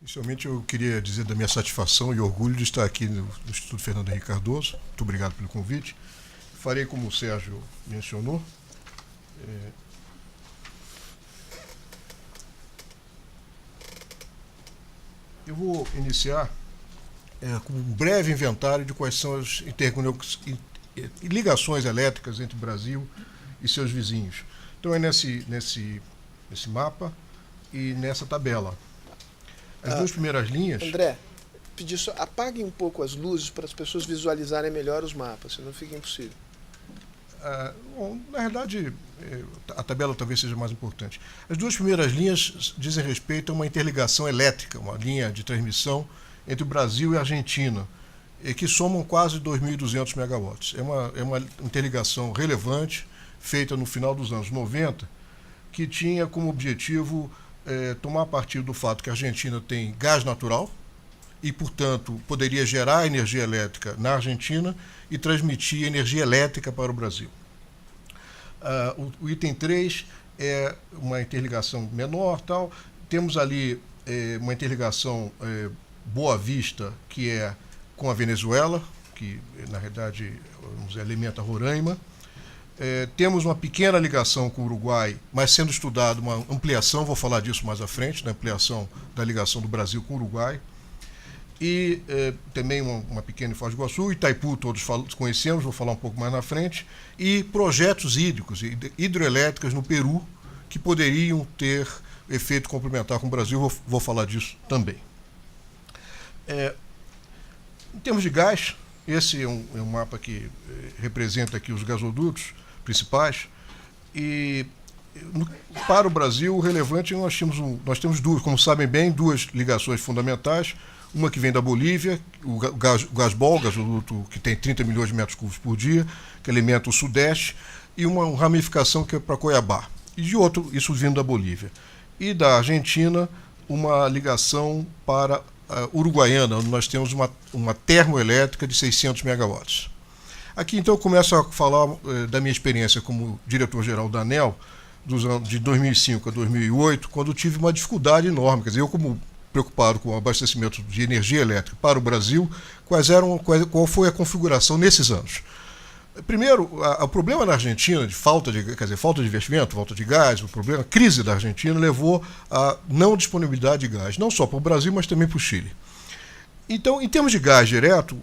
Inicialmente, eu queria dizer da minha satisfação e orgulho de estar aqui no Instituto Fernando Henrique Cardoso. Muito obrigado pelo convite. Farei como o Sérgio mencionou. Eu vou iniciar com um breve inventário de quais são as ligações elétricas entre o Brasil e seus vizinhos. Então é nesse mapa e nessa tabela. As duas primeiras linhas... André, pedir só, apague um pouco as luzes para as pessoas visualizarem melhor os mapas, senão fica impossível. Bom, na verdade, a tabela talvez seja mais importante. As duas primeiras linhas dizem respeito a uma interligação elétrica, uma linha de transmissão entre o Brasil e a Argentina, que somam quase 2.200 megawatts. É uma interligação relevante, feita no final dos anos 90, que tinha como objetivo tomar partido do fato que a Argentina tem gás natural e, portanto, poderia gerar energia elétrica na Argentina e transmitir energia elétrica para o Brasil. O item 3 é uma interligação menor. Tal. Temos ali uma interligação Boa Vista, que é com a Venezuela, que, na realidade, alimenta Roraima. Temos uma pequena ligação com o Uruguai, mas sendo estudado uma ampliação, vou falar disso mais à frente, da ampliação da ligação do Brasil com o Uruguai. E também uma pequena em Foz do Iguaçu, Itaipu todos conhecemos, vou falar um pouco mais na frente, e projetos hídricos, hidroelétricas no Peru, que poderiam ter efeito complementar com o Brasil, vou falar disso também. Em termos de gás, esse é um mapa que representa aqui os gasodutos principais, e para o Brasil, o relevante, nós temos duas, como sabem bem, duas ligações fundamentais. Uma que vem da Bolívia, o Gasbol, gasoduto que tem 30 milhões de metros cúbicos por dia, que alimenta o Sudeste, e uma ramificação que é para Cuiabá. E de outro, isso vindo da Bolívia. E da Argentina, uma ligação para Uruguaiana, onde nós temos uma termoelétrica de 600 megawatts. Aqui, então, eu começo a falar da minha experiência como diretor-geral da ANEEL, de 2005 a 2008, quando tive uma dificuldade enorme. Quer dizer, eu, como preocupado com o abastecimento de energia elétrica para o Brasil, qual foi a configuração nesses anos. Primeiro, o problema na Argentina de falta de investimento, falta de gás, a crise da Argentina levou à não disponibilidade de gás, não só para o Brasil, mas também para o Chile. Então, em termos de gás direto,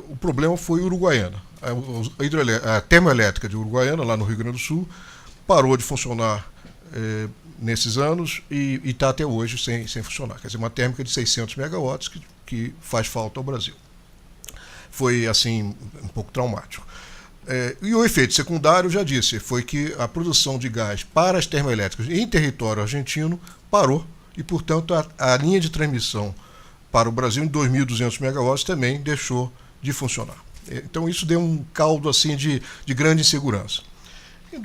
o problema foi Uruguaiana. A termoelétrica de Uruguaiana, lá no Rio Grande do Sul, parou de funcionar nesses anos e está até hoje sem funcionar. Quer dizer, uma térmica de 600 megawatts que faz falta ao Brasil. Foi, assim, um pouco traumático. E o efeito secundário, eu já disse, foi que a produção de gás para as termoelétricas em território argentino parou e, portanto, a linha de transmissão para o Brasil em 2.200 megawatts também deixou de funcionar. Então, isso deu um caldo assim, de grande insegurança. Em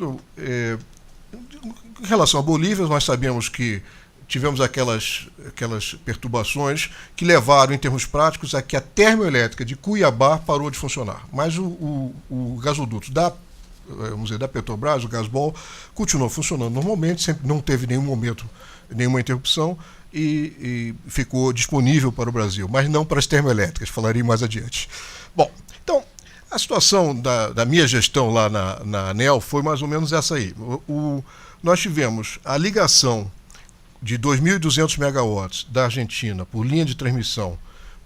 relação à Bolívia, nós sabemos que tivemos aquelas perturbações que levaram, em termos práticos, a que a termoelétrica de Cuiabá parou de funcionar. Mas o gasoduto da Petrobras, o Gasbol, continuou funcionando normalmente, sempre não teve nenhum momento, nenhuma interrupção e ficou disponível para o Brasil, mas não para as termoelétricas, falarei mais adiante. Bom, então, a situação da minha gestão lá na ANEEL foi mais ou menos essa aí. Nós tivemos a ligação de 2.200 megawatts da Argentina por linha de transmissão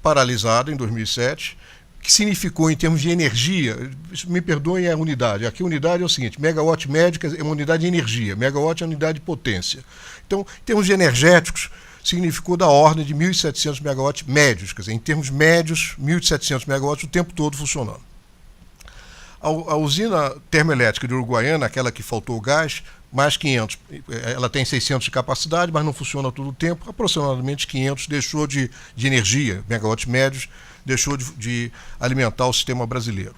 paralisada em 2007, que significou, em termos de energia, me perdoem a unidade, aqui a unidade é o seguinte, megawatt médio é uma unidade de energia, megawatt é uma unidade de potência. Então, em termos de energéticos, significou da ordem de 1.700 megawatts médios, quer dizer, em termos médios, 1.700 megawatts o tempo todo funcionando. A usina termoelétrica de Uruguaiana, aquela que faltou o gás, mais 500, ela tem 600 de capacidade, mas não funciona todo o tempo, aproximadamente 500 deixou de energia, megawatts médios, deixou de alimentar o sistema brasileiro.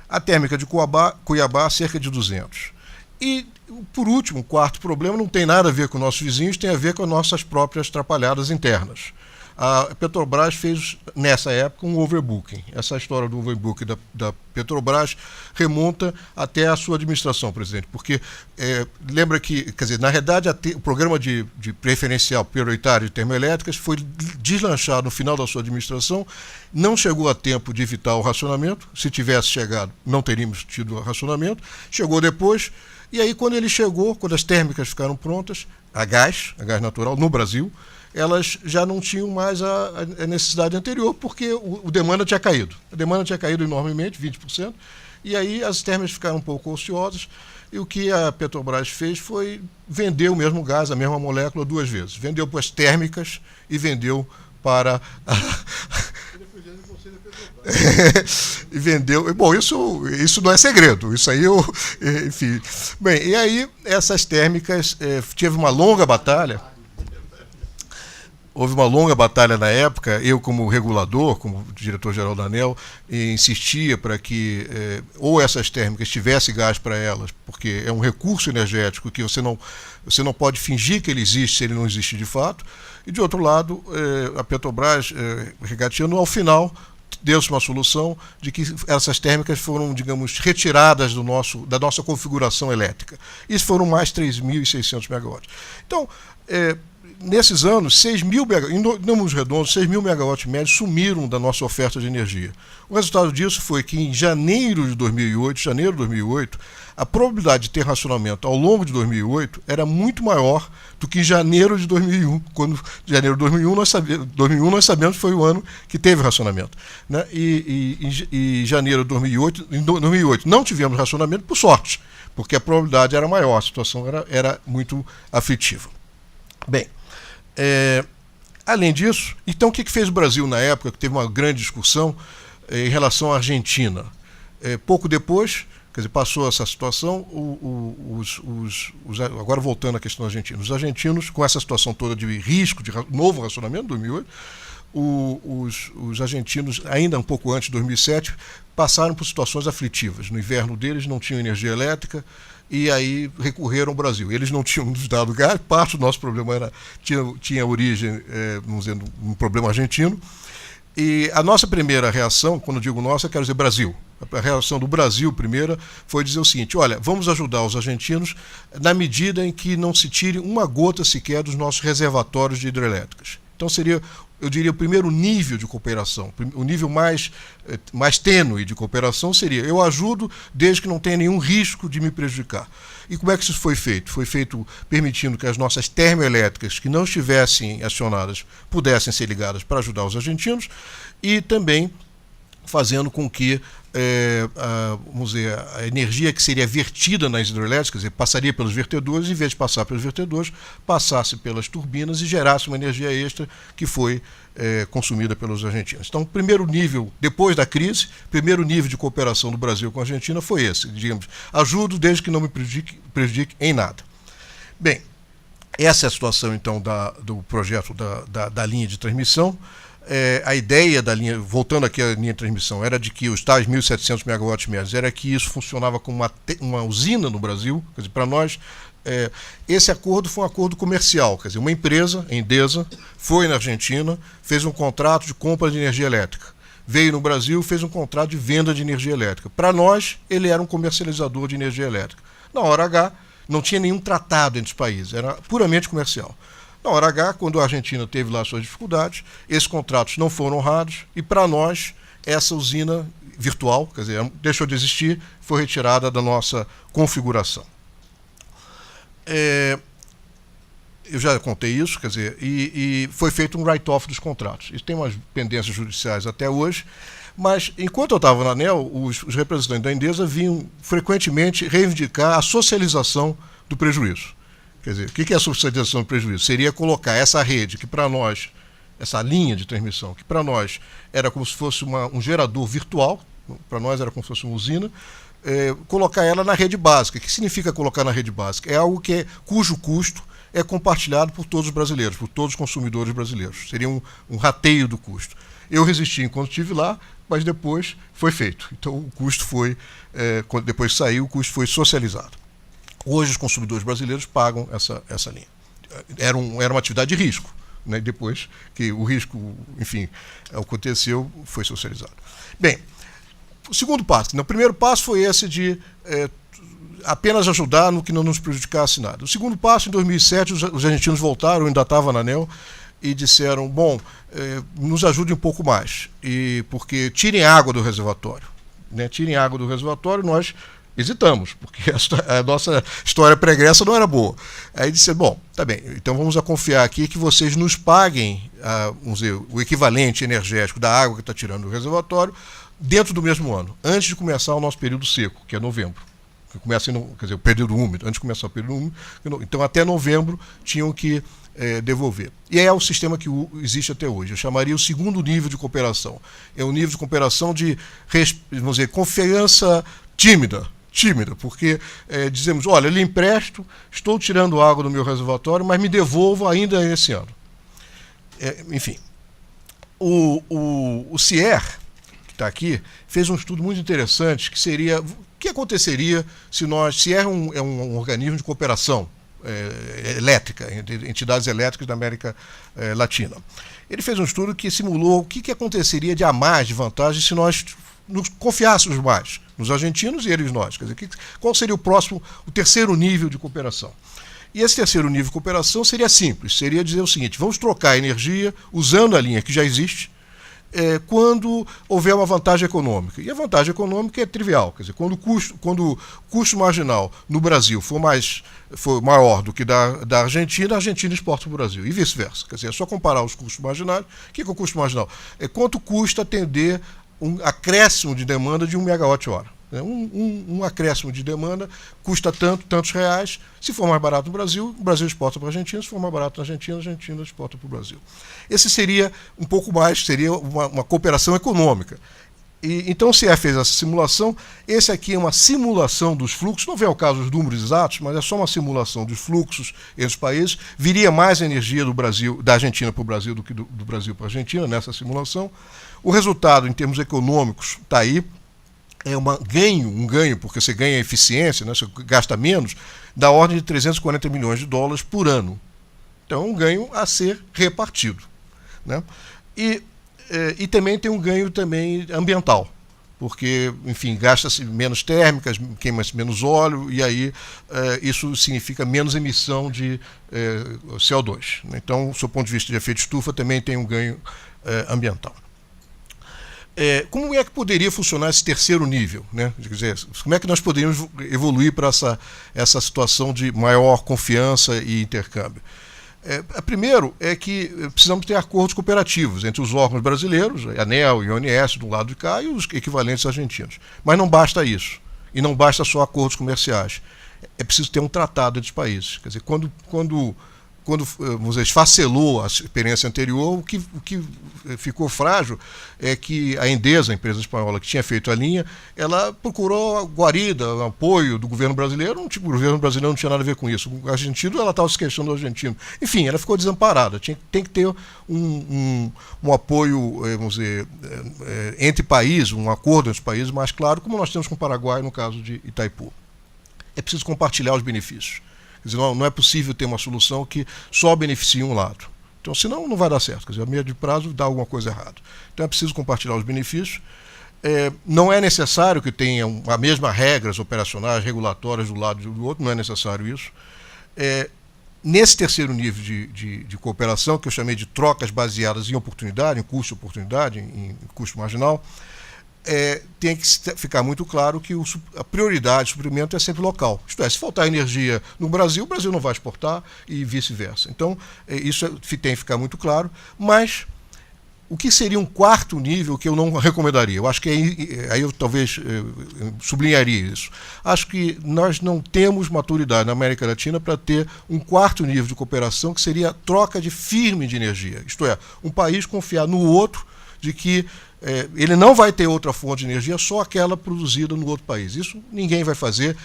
A térmica de Cuiabá, cerca de 200. E, por último, o quarto problema não tem nada a ver com nossos vizinhos, tem a ver com as nossas próprias atrapalhadas internas. A Petrobras fez, nessa época, um overbooking. Essa história do overbooking da Petrobras remonta até a sua administração, presidente, porque lembra que, quer dizer, na realidade, o programa de preferencial prioritário de termoelétricas foi deslanchado no final da sua administração, não chegou a tempo de evitar o racionamento. Se tivesse chegado, não teríamos tido racionamento. Chegou depois, e aí quando ele chegou, quando as térmicas ficaram prontas, a gás natural no Brasil, elas já não tinham mais a necessidade anterior, porque o demanda tinha caído. A demanda tinha caído enormemente, 20%, e aí as térmicas ficaram um pouco ociosas, e o que a Petrobras fez foi vender o mesmo gás, a mesma molécula, 2 vezes. Vendeu para as térmicas e vendeu para... e vendeu... Bom, isso não é segredo, isso aí enfim... Bem, e aí essas térmicas teve uma longa batalha. Houve uma longa batalha na época. Eu, como regulador, como diretor-geral da ANEEL, insistia para que ou essas térmicas tivessem gás para elas, porque é um recurso energético que você não pode fingir que ele existe se ele não existe de fato, e, de outro lado, a Petrobras, regateando, ao final, deu-se uma solução de que essas térmicas foram, digamos, retiradas da nossa configuração elétrica. Isso foram mais 3.600 megawatts. Então, nesses anos, 6.000 megawatts, em números redondos, 6.000 megawatts médios sumiram da nossa oferta de energia. O resultado disso foi que em janeiro de 2008, a probabilidade de ter racionamento ao longo de 2008 era muito maior do que em janeiro de 2001. Quando em janeiro de 2001 nós sabemos que foi o ano que teve racionamento, né? E em janeiro de 2008 não tivemos racionamento por sorte, porque a probabilidade era maior, a situação era muito aflitiva. Bem, além disso, então o que fez o Brasil na época, que teve uma grande discussão em relação à Argentina? Pouco depois, quer dizer, passou essa situação, agora voltando à questão argentina, os argentinos, com essa situação toda de risco de novo racionamento, 2008, os argentinos, ainda um pouco antes de 2007, passaram por situações aflitivas. No inverno deles não tinham energia elétrica, e aí recorreram ao Brasil. Eles não tinham nos dado gás, parte do nosso problema tinha origem, vamos dizer, num problema argentino. E a nossa primeira reação, quando eu digo nossa, eu quero dizer Brasil. A reação do Brasil, primeira, foi dizer o seguinte: olha, vamos ajudar os argentinos na medida em que não se tire uma gota sequer dos nossos reservatórios de hidrelétricas. Então seria, eu diria, o primeiro nível de cooperação, o nível mais tênue de cooperação seria: eu ajudo desde que não tenha nenhum risco de me prejudicar. E como é que isso foi feito? Foi feito permitindo que as nossas termoelétricas que não estivessem acionadas pudessem ser ligadas para ajudar os argentinos, e também fazendo com que vamos dizer, a energia que seria vertida nas hidrelétricas, quer dizer, passaria pelos vertedores, em vez de passar pelos vertedores, passasse pelas turbinas e gerasse uma energia extra que foi consumida pelos argentinos. Então, o primeiro nível, depois da crise, primeiro nível de cooperação do Brasil com a Argentina foi esse, digamos, ajudo desde que não me prejudique em nada. Bem, essa é a situação, então, do projeto da linha de transmissão. A ideia da linha, voltando aqui à linha de transmissão, era de que os tais 1.700 megawatts médios, era que isso funcionava como uma usina no Brasil. Quer dizer, para nós, esse acordo foi um acordo comercial. Quer dizer, uma empresa, a Endesa, foi na Argentina, fez um contrato de compra de energia elétrica. Veio no Brasil, fez um contrato de venda de energia elétrica. Para nós, ele era um comercializador de energia elétrica. Na hora H, não tinha nenhum tratado entre os países, era puramente comercial. Na hora H, quando a Argentina teve lá suas dificuldades, esses contratos não foram honrados, e para nós, essa usina virtual, quer dizer, deixou de existir, foi retirada da nossa configuração. Eu já contei isso, quer dizer, e foi feito um write-off dos contratos. Isso tem umas pendências judiciais até hoje, mas enquanto eu estava na ANEEL, os representantes da Endesa vinham frequentemente reivindicar a socialização do prejuízo. Quer dizer, o que é a socialização do prejuízo? Seria colocar essa rede, que para nós, essa linha de transmissão, que para nós era como se fosse um gerador virtual, para nós era como se fosse uma usina, colocar ela na rede básica. O que significa colocar na rede básica? É algo cujo custo é compartilhado por todos os brasileiros, por todos os consumidores brasileiros. Seria um rateio do custo. Eu resisti enquanto estive lá, mas depois foi feito. Então o custo foi, depois que saiu, o custo foi socializado. Hoje os consumidores brasileiros pagam essa linha. Era uma atividade de risco. né? Depois que o risco, enfim, aconteceu, foi socializado. Bem, o segundo passo, o primeiro passo foi esse de apenas ajudar no que não nos prejudicasse nada. O segundo passo, em 2007, os argentinos voltaram, eu ainda estava na ANEEL, e disseram, bom, nos ajude um pouco mais, porque tirem água do reservatório. Né? Tirem água do reservatório, nós hesitamos, porque a nossa história pregressa não era boa. Aí disseram, bom, tá bem, então vamos confiar aqui que vocês nos paguem vamos dizer, o equivalente energético da água que está tirando do reservatório dentro do mesmo ano, antes de começar o nosso período seco, que é novembro. Que começa, quer dizer, o período úmido, antes de começar o período úmido. Então, até novembro, tinham que devolver. E é o sistema que existe até hoje. Eu chamaria o segundo nível de cooperação. É um nível de cooperação de, vamos dizer, confiança tímida, porque dizemos, olha, eu lhe empresto, estou tirando água do meu reservatório, mas me devolvo ainda esse ano. Enfim, o CIER, que está aqui, fez um estudo muito interessante, que seria, o que aconteceria se CIER é um organismo de cooperação elétrica, entre entidades elétricas da América Latina. Ele fez um estudo que simulou o que aconteceria de a mais de vantagem se nós nos confiássemos mais nos argentinos e eles nós. Quer dizer, qual seria o terceiro nível de cooperação? E esse terceiro nível de cooperação seria simples, seria dizer o seguinte, vamos trocar energia usando a linha que já existe, quando houver uma vantagem econômica. E a vantagem econômica é trivial, quer dizer, quando o custo marginal no Brasil for maior do que da Argentina, a Argentina exporta para o Brasil, e vice-versa. Quer dizer, é só comparar os custos marginais. O que é o custo marginal? É quanto custa atender um acréscimo de demanda de 1 megawatt-hora. Um acréscimo de demanda custa tantos reais. Se for mais barato no Brasil, o Brasil exporta para a Argentina. Se for mais barato na Argentina, a Argentina exporta para o Brasil. Esse seria um pouco mais, seria uma cooperação econômica. Então, o CIER fez essa simulação. Esse aqui é uma simulação dos fluxos, não vem ao caso os números exatos, mas é só uma simulação dos fluxos entre os países. Viria mais energia da Argentina para o Brasil do que do Brasil para a Argentina nessa simulação. O resultado, em termos econômicos, está aí. É um ganho, porque você ganha eficiência, né, você gasta menos, da ordem de 340 milhões de dólares por ano. Então, é um ganho a ser repartido. Né? E também tem um ganho também ambiental, porque, enfim, gasta-se menos térmicas, queima-se menos óleo, e aí isso significa menos emissão de CO2. Então, do seu ponto de vista de efeito de estufa, também tem um ganho ambiental. Como é que poderia funcionar esse terceiro nível? Né? Quer dizer, como é que nós poderíamos evoluir para essa situação de maior confiança e intercâmbio? Primeiro é que precisamos ter acordos cooperativos entre os órgãos brasileiros, a ANEEL e a ONS do lado de cá, e os equivalentes argentinos. Mas não basta isso. E não basta só acordos comerciais. É preciso ter um tratado entre os países. Quer dizer, quando vamos dizer, esfacelou a experiência anterior, o que ficou frágil é que a Endesa, a empresa espanhola que tinha feito a linha, ela procurou a guarida, o apoio do governo brasileiro. O governo brasileiro não tinha nada a ver com isso. O argentino, ela estava se queixando do argentino. Enfim, ela ficou desamparada. Tem que ter um apoio, vamos dizer, entre países, um acordo entre os países mais claro, como nós temos com o Paraguai no caso de Itaipu. É preciso compartilhar os benefícios. Quer dizer, não é possível ter uma solução que só beneficie um lado. Então, senão, não vai dar certo. Quer dizer, a médio prazo dá alguma coisa errada. Então, é preciso compartilhar os benefícios. Não é necessário que tenham as mesmas regras operacionais, regulatórias do lado e do outro, não é necessário isso. Nesse terceiro nível de cooperação, que eu chamei de trocas baseadas em oportunidade, em custo de oportunidade, em custo marginal, tem que ficar muito claro que a prioridade de suprimento é sempre local. Isto é, se faltar energia no Brasil, o Brasil não vai exportar e vice-versa. Então, isso tem que ficar muito claro. Mas o que seria um quarto nível que eu não recomendaria? Eu acho que aí eu talvez sublinharia isso. Acho que nós não temos maturidade na América Latina para ter um quarto nível de cooperação, que seria a troca firme de energia. Isto é, um país confiar no outro de que ele não vai ter outra fonte de energia, só aquela produzida no outro país. Isso ninguém vai fazer.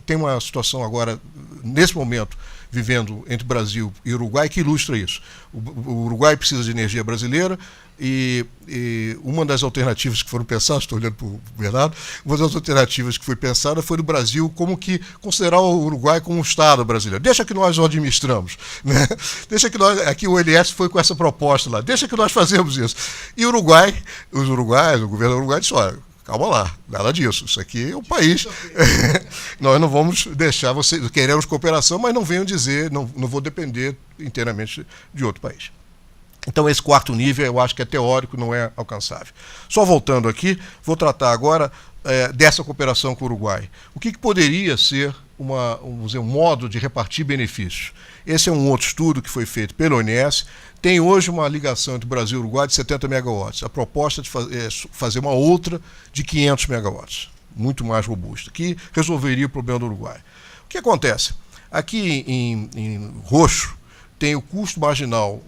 Tem uma situação agora, nesse momento, vivendo entre Brasil e Uruguai que ilustra isso. O Uruguai precisa de energia brasileira e uma das alternativas que foram pensadas, estou olhando para o Bernardo, uma das alternativas que foi pensada foi do Brasil como que considerar o Uruguai como um Estado brasileiro. Deixa que nós o administramos, né? Deixa que nós, aqui o ONS foi com essa proposta lá, deixa que nós fazemos isso. E o Uruguai, o governo do Uruguai disse, olha, calma lá, nada disso, isso aqui é um país, nós não vamos deixar vocês, queremos cooperação, mas não venham dizer, não vou depender inteiramente de outro país. Então esse quarto nível eu acho que é teórico, não é alcançável. Só voltando aqui, vou tratar agora dessa cooperação com o Uruguai. O que poderia ser vamos dizer, um modo de repartir benefícios? Esse é um outro estudo que foi feito pelo ONS. Tem hoje uma ligação entre Brasil e Uruguai de 70 megawatts. A proposta é fazer uma outra de 500 megawatts, muito mais robusta, que resolveria o problema do Uruguai. O que acontece? Aqui em roxo, tem o custo marginal,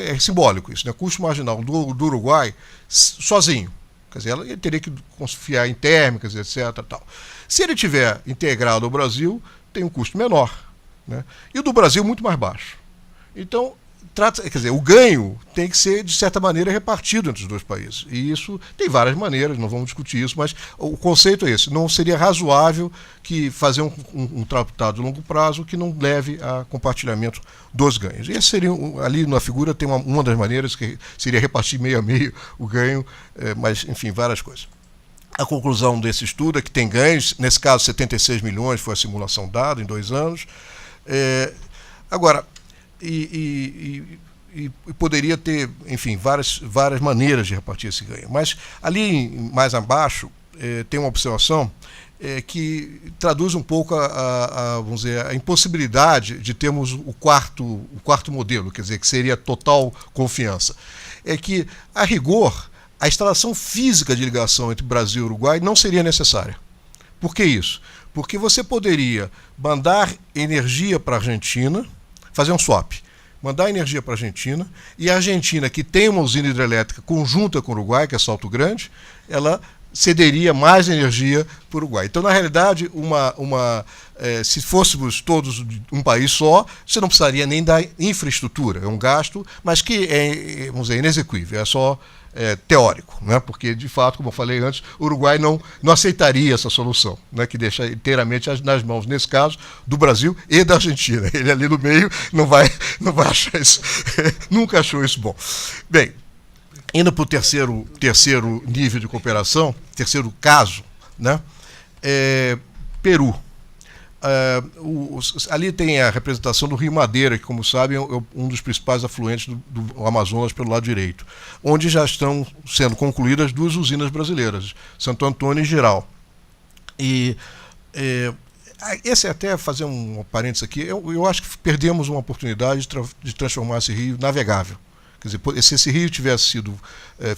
é simbólico isso, né? O custo marginal do Uruguai sozinho. Quer dizer, ele teria que confiar em térmicas, etc. Tal. Se ele tiver integrado ao Brasil, tem um custo menor, né? E o do Brasil muito mais baixo. Então, quer dizer, o ganho tem que ser, de certa maneira, repartido entre os dois países. E isso tem várias maneiras, não vamos discutir isso, mas o conceito é esse. Não seria razoável que fazer um tratado de longo prazo que não leve a compartilhamento dos ganhos. E esse seria, ali na figura tem uma das maneiras, que seria repartir meio a meio o ganho, mas, enfim, várias coisas. A conclusão desse estudo é que tem ganhos, nesse caso 76 milhões foi a simulação dada em 2 anos. Agora, e poderia ter, enfim, várias maneiras de repartir esse ganho. Mas ali mais abaixo tem uma observação que traduz um pouco vamos dizer, a impossibilidade de termos o quarto modelo, quer dizer, que seria total confiança. É que, a rigor, a instalação física de ligação entre Brasil e Uruguai não seria necessária. Por que isso? Porque você poderia mandar energia para a Argentina, fazer um swap, mandar energia para a Argentina, e a Argentina, que tem uma usina hidrelétrica conjunta com o Uruguai, que é Salto Grande, ela cederia mais energia para o Uruguai. Então, na realidade, se fôssemos todos um país só, você não precisaria nem da infraestrutura. É um gasto, mas que é, vamos dizer, inexequível, é só teórico, né? Porque, de fato, como eu falei antes, o Uruguai não aceitaria essa solução, né? Que deixa inteiramente nas mãos, nesse caso, do Brasil e da Argentina. Ele ali no meio não vai achar isso, nunca achou isso bom. Bem, indo para o terceiro nível de cooperação, terceiro caso, né? Peru. Ali tem a representação do Rio Madeira, que, como sabem, é um dos principais afluentes do Amazonas pelo lado direito, onde já estão sendo concluídas 2 usinas brasileiras, Santo Antônio e Jirau. E esse até fazer um parênteses aqui, eu acho que perdemos uma oportunidade de transformar esse rio navegável. Quer dizer, se esse rio tivesse sido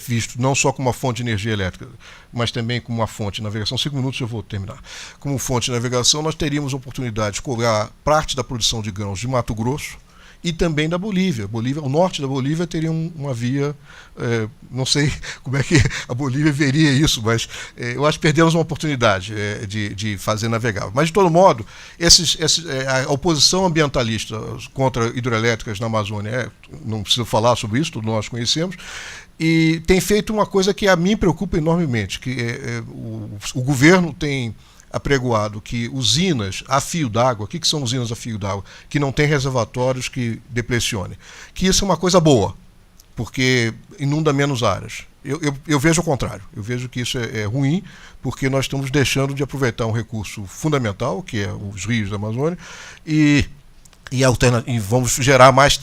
visto não só como uma fonte de energia elétrica, mas também como uma fonte de navegação, 5 minutos eu vou terminar, como fonte de navegação, nós teríamos a oportunidade de cobrar parte da produção de grãos de Mato Grosso e também da Bolívia. O norte da Bolívia teria uma via, não sei como é que a Bolívia veria isso, mas eu acho que perdemos uma oportunidade de fazer navegável. Mas, de todo modo, a oposição ambientalista contra hidrelétricas na Amazônia, não preciso falar sobre isso, todos nós conhecemos, e tem feito uma coisa que a mim preocupa enormemente, que o governo tem apregoado que usinas a fio d'água, o que são usinas a fio d'água? Que não tem reservatórios que depressionem. Que isso é uma coisa boa, porque inunda menos áreas. Eu vejo o contrário, eu vejo que isso é ruim, porque nós estamos deixando de aproveitar um recurso fundamental, que é os rios da Amazônia, e vamos gerar mais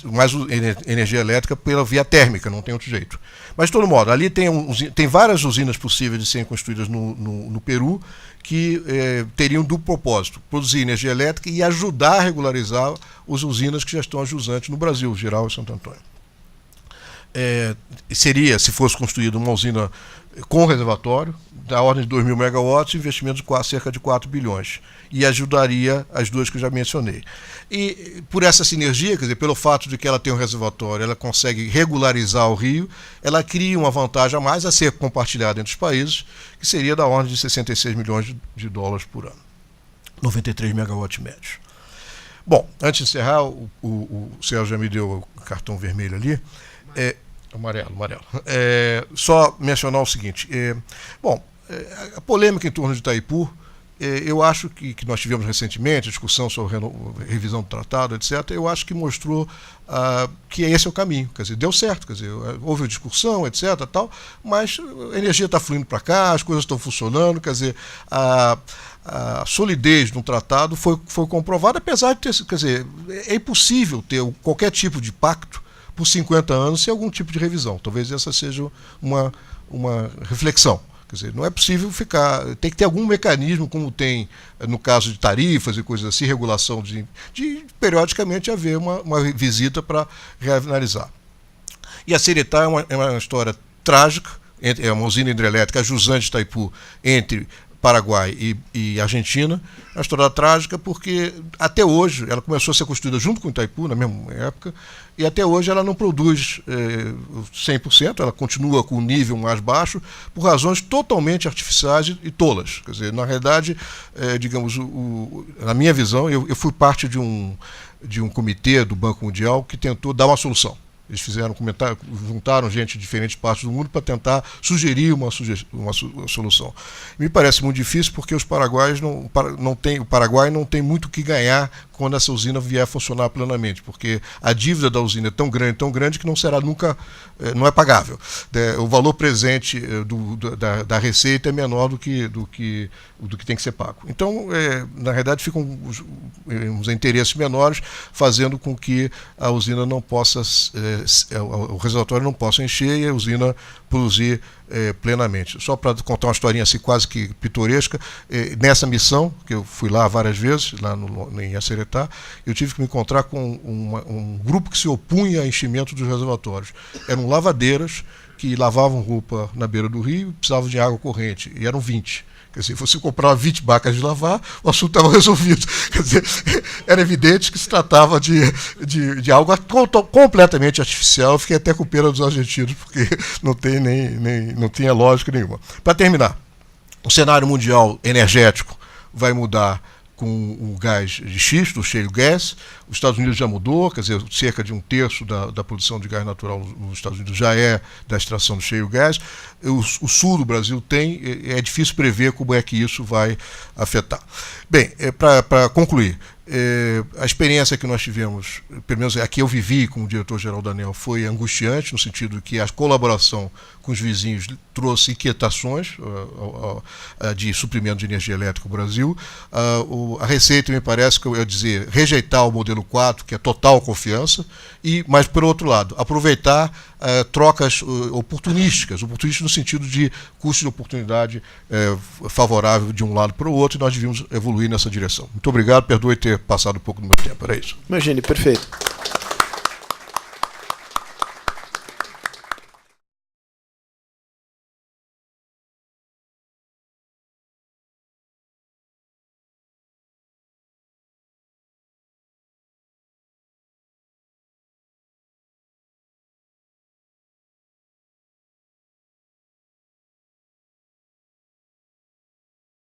energia elétrica pela via térmica, não tem outro jeito. Mas, de todo modo, ali tem várias usinas possíveis de serem construídas no Peru, que teriam duplo propósito, produzir energia elétrica e ajudar a regularizar as usinas que já estão ajusantes no Brasil, Jirau e Santo Antônio. Seria, se fosse construída uma usina com reservatório, da ordem de 2.000 megawatts, investimento de cerca de 4 bilhões. E ajudaria as 2 que eu já mencionei. E por essa sinergia, quer dizer, pelo fato de que ela tem um reservatório, ela consegue regularizar o rio, ela cria uma vantagem a mais a ser compartilhada entre os países, que seria da ordem de 66 milhões de dólares por ano. 93 megawatts médios. Bom, antes de encerrar, o Celso já me deu o cartão vermelho ali. Amarelo. Só mencionar o seguinte. A polêmica em torno de Itaipu, eu acho que nós tivemos recentemente a discussão sobre revisão do tratado, etc. Eu acho que mostrou que esse é o caminho. Quer dizer, deu certo, quer dizer, houve discussão, etc. Tal, mas a energia está fluindo para cá, as coisas estão funcionando, quer dizer, a solidez de um tratado foi comprovada, apesar de ter, quer dizer, é impossível ter qualquer tipo de pacto por 50 anos sem algum tipo de revisão. Talvez essa seja uma reflexão. Quer dizer, não é possível ficar... Tem que ter algum mecanismo, como tem no caso de tarifas e coisas assim, regulação de periodicamente haver uma visita para reanalisar. E a Seretá é uma história trágica, é uma usina hidrelétrica jusante de Itaipu, entre Paraguai e Argentina. É uma história trágica porque até hoje, ela começou a ser construída junto com Itaipu, na mesma época, e até hoje ela não produz 100%, ela continua com o nível mais baixo, por razões totalmente artificiais e tolas. Quer dizer, na realidade, digamos, na minha visão, eu fui parte de um comitê do Banco Mundial que tentou dar uma solução. Eles fizeram comentário, juntaram gente de diferentes partes do mundo para tentar sugerir uma solução. Me parece muito difícil porque os paraguaios o Paraguai não tem muito o que ganhar quando essa usina vier a funcionar plenamente, porque a dívida da usina é tão grande que não será nunca, não é pagável. O valor presente da receita é menor do que tem que ser pago. Então, na realidade, ficam uns interesses menores, fazendo com que a usina não possa, o reservatório não possa encher e a usina produzir plenamente. Só para contar uma historinha assim quase que pitoresca, nessa missão, que eu fui lá várias vezes, lá em Aceretá, eu tive que me encontrar com um grupo que se opunha ao enchimento dos reservatórios. Eram lavadeiras que lavavam roupa na beira do rio e precisavam de água corrente, e eram 20. Quer dizer, você comprava 20 barcas de lavar, o assunto estava resolvido. Quer dizer, era evidente que se tratava de algo completamente artificial. Eu fiquei até com pena dos argentinos, porque não tinha lógica nenhuma. Para terminar, o cenário mundial energético vai mudar com o gás de xisto, o shale gas. Os Estados Unidos já mudou, quer dizer, cerca de 1/3 da produção de gás natural nos Estados Unidos já é da extração do shale gas. O sul do Brasil tem, é difícil prever como é que isso vai afetar. Bem, para concluir, a experiência que nós tivemos, pelo menos aqui eu vivi como diretor-geral da ANEEL, foi angustiante, no sentido que a colaboração com os vizinhos trouxe inquietações de suprimento de energia elétrica no Brasil. A Receita, me parece que eu ia dizer, rejeitar o modelo 4, que é total confiança, mas, por outro lado, aproveitar trocas oportunísticas no sentido de custo de oportunidade favorável de um lado para o outro, e nós devíamos evoluir nessa direção. Muito obrigado, perdoe ter passado um pouco do meu tempo, era isso. Imagine, perfeito.